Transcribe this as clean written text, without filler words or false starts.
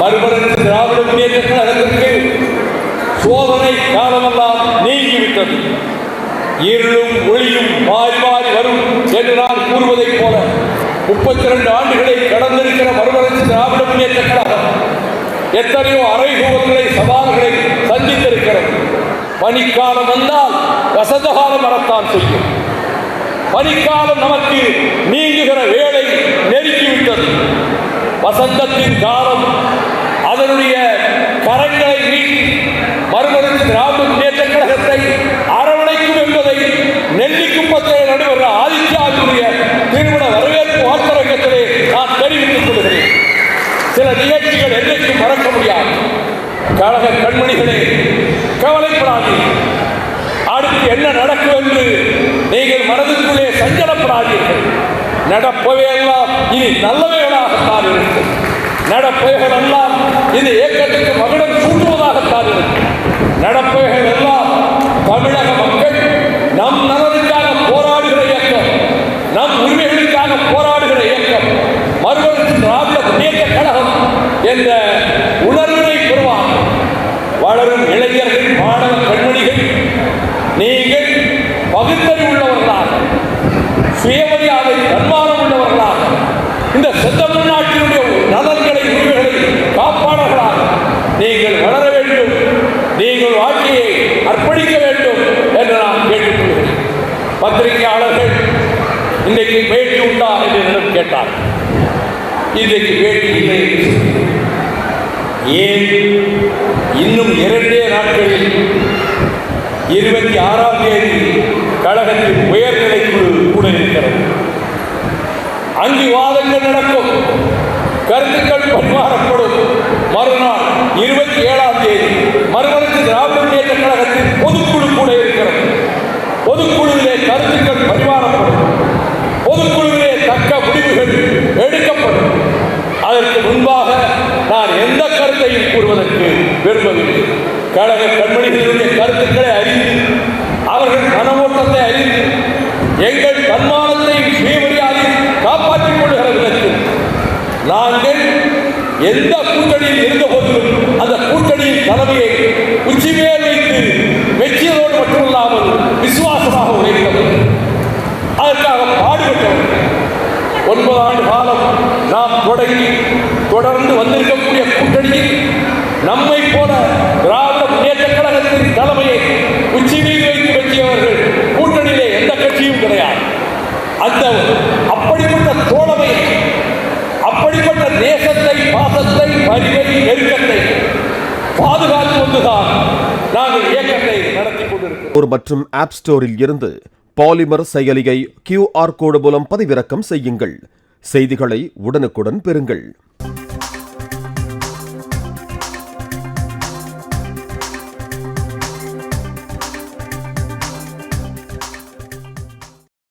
மறுமலர்ச்சி திராவிட முன்னேற்ற கழகத்திற்கு சோதனை காலமெல்லாம் நீங்கிவிட்டது. இருளும் ஒளியும் மாறி மாறி வரும் என்று நான் கூறுவதைப் போல 32 ஆண்டுகளை கடந்திருக்கிற மறுமலர்ச்சி திராவிட முன்னேற்ற கழகம் எத்தனையோ அறைகூவல்களை சவால்களை சந்தித்திருக்கிறது. பனிக்காலம் வந்தால் வசந்த காலம் வரத்தான் செய்யும். பனிக்காலம் நமக்கு நீங்குகிற வேளை நெருங்கிவிட்டது. வசந்தத்தின் காலம் அதனுடைய கரங்களை நீட்டி மறுமலர்ச்சி திராவிட முன்னேற்ற கழகத்தை அரவணைக்கும் என்பதை நெல்லிக்குப்பத்தில் நடுவர் ஆதித்யாவுடைய திருமண வரவேற்பு வார்த்தரங்கத்திலே நான் தெரிவித்துக் கொள்கிறேன். சில நிகழ்ச்சிகள் என்றைக்கும் மறக்க முடியாது. கழக கண்மணிகளே, கவலைப்படாதீர்கள். அடுத்து என்ன நடக்கும் என்று நீங்கள் மனதிற்குள்ளே சஞ்சலப்படாதீர்கள். நடப்பவையெல்லாம் இனி நல்லவைகளாகத்தான் இருக்கும். நடப்பவைகள் எல்லாம் இது இயக்கத்துக்கு மகுடம் சூட்டுவதாகத்தான் இருக்கும். நடப்பவைகள் எல்லாம் தமிழக மக்கள் நம் நலனுக்காக போராடுகிற இயக்கம், நம் உரிமைகளுக்காக போராடுகிற இயக்கம் மறுமலர்ச்சி திராவிட முன்னேற்ற கழகம் என்ற உணர்வினை பெறுவார். வளரும் இளைஞர்கள், மாணவ கண்மணிகள், நீங்கள் பகுத்தறிவு உள்ளவர்களாக, சுயமரியாதை தன்மானம் உள்ளவர்களாக, இந்த செந்தமிழ்நாட்டினுடைய நலன்களை உரிமைகளை காப்பாளர்களாக நீங்கள் வளர வேண்டும், நீங்கள் வாழ்க்கையை அர்ப்பணிக்க வேண்டும் என்று நான் கேட்டுக்கொள்கிறேன். பத்திரிகையாளர்கள் இன்றைக்கு பேட்டி உண்டா என்று என்னிடம் கேட்டார். இன்றைக்கு பேட்டி இல்லை. ஏன்? இன்னும் 2 நாட்களில் 26ஆம் தேதி கழகத்தின் உயர்நிலை குழு கூட இருக்கிறது. அங்கு வாதங்கள் நடக்கும், கருத்துக்கள் பரிமாறப்படும். மறுநாள் 27ஆம் தேதி மறுமலர்ச்சி திராவிட முன்னேற்ற கழகத்தின் பொதுக்குழு கூட இருக்கிறது. பொதுக்குழுவிலே கருத்துக்கள் பரிமாறப்படும். பொதுக்குழுவிலே தக்க முடிவுகள் எடுக்கப்படும். அதற்கு முன்பாக நான் எந்த கருத்தையும் கூறுவதற்கு விரும்பவில்லை. கழக கண்மணிகளுடைய கருத்துக்களை அறிந்து, அவர்கள் மனோட்டத்தை அறிந்து, எங்கள் தன்மானத்தை சுயமரியாதையை காப்பாற்றிக் கொள்கிற விதத்தில் நாங்கள் எந்த கூட்டணியில் இருந்த போதிலும் அந்த கூட்டணியின் தலைமையை உச்சிமேல் வைத்து வெற்றியோடு மட்டுமல்லாமல் விசுவாசமாக உழைத்தவர், அதற்காக பாடுபட்டவர். 9 ஆண்டு காலம் நாம் தொடர்ந்து வந்திருக்கக்கூடிய கூட்டணியில் நம்மை போல திராவிட முன்னேற்ற கழகத்தின் தலைமையை உச்சிமீது வைத்து வெற்றியவர்கள் கூட்டணியிலே எந்த கட்சியும் கிடையாது. அந்த அப்படிப்பட்ட தோழமையை, அப்படிப்பட்ட நேசத்தை, பாசத்தை, பரிவை, நெருக்கத்தை பாதுகாத்து வந்துதான் நாங்கள் இயக்கத்தை நடத்தி கொண்டிருக்கிறோம். மற்றும் ஆப் ஸ்டோரில் இருந்து பாலிமர் செயலியை QR கோடு மூலம் பதிவிறக்கம் செய்யுங்கள். செய்திகளை உடனுக்குடன் பெறுங்கள்.